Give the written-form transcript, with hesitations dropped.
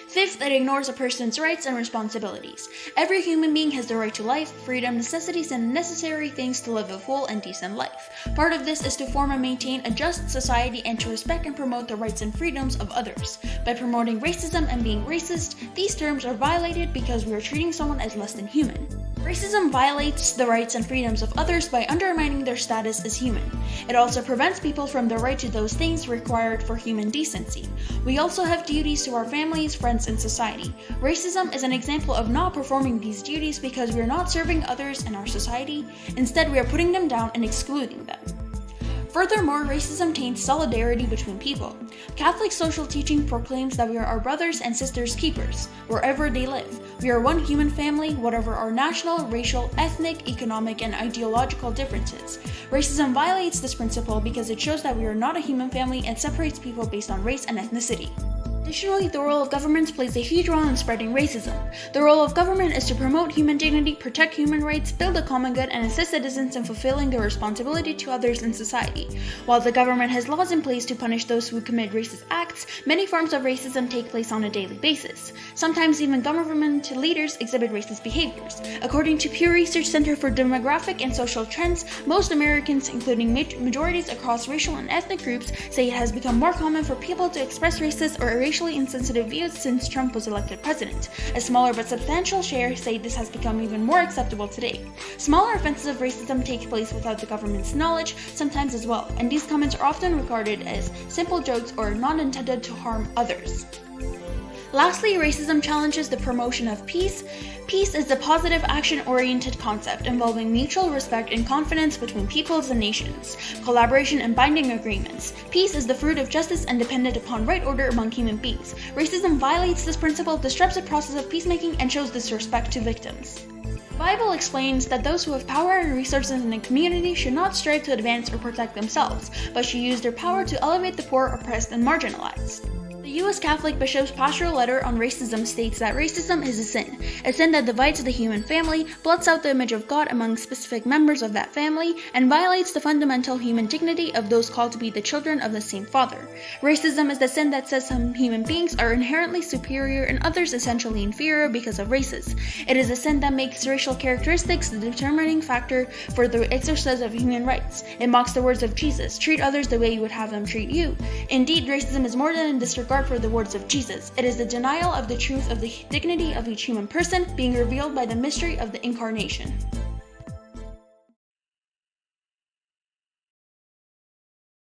Fifth, it ignores a person's rights and responsibilities. Every human being has the right to life, freedom, necessities, and necessary things to live a full and decent life. Part of this is to form and maintain a just society and to respect and promote the rights and freedoms of others. By promoting racism and being racist, these terms are violated because we are treating someone as less than human. Racism violates the rights and freedoms of others by undermining their status as human. It also prevents people from the right to those things required for human decency. We also have duties to our families, friends, and society. Racism is an example of not performing these duties because we are not serving others in our society. Instead, we are putting them down and excluding them. Furthermore, racism taints solidarity between people. Catholic social teaching proclaims that we are our brothers and sisters' keepers, wherever they live. We are one human family, whatever our national, racial, ethnic, economic, and ideological differences. Racism violates this principle because it shows that we are not a human family and separates people based on race and ethnicity. Additionally, the role of governments plays a huge role in spreading racism. The role of government is to promote human dignity, protect human rights, build a common good, and assist citizens in fulfilling their responsibility to others in society. While the government has laws in place to punish those who commit racist acts, many forms of racism take place on a daily basis. Sometimes even government leaders exhibit racist behaviors. According to Pew Research Center for Demographic and Social Trends, most Americans, including majorities across racial and ethnic groups, say it has become more common for people to express racist or racially insensitive views since Trump was elected president. A smaller but substantial share say this has become even more acceptable today. Smaller offenses of racism take place without the government's knowledge, sometimes as well, and these comments are often regarded as simple jokes or not intended to harm others. Lastly, racism challenges the promotion of peace. Peace is a positive, action-oriented concept involving mutual respect and confidence between peoples and nations, collaboration and binding agreements. Peace is the fruit of justice and dependent upon right order among human beings. Racism violates this principle, disrupts the process of peacemaking, and shows disrespect to victims. The Bible explains that those who have power and resources in a community should not strive to advance or protect themselves, but should use their power to elevate the poor, oppressed, and marginalized. The U.S. Catholic Bishop's Pastoral Letter on Racism states that racism is a sin that divides the human family, blots out the image of God among specific members of that family, and violates the fundamental human dignity of those called to be the children of the same Father. Racism is the sin that says some human beings are inherently superior and others essentially inferior because of races. It is a sin that makes racial characteristics the determining factor for the exercise of human rights. It mocks the words of Jesus, treat others the way you would have them treat you. Indeed, racism is more than a disregard for the words of Jesus. It is the denial of the truth of the dignity of each human person being revealed by the mystery of the Incarnation.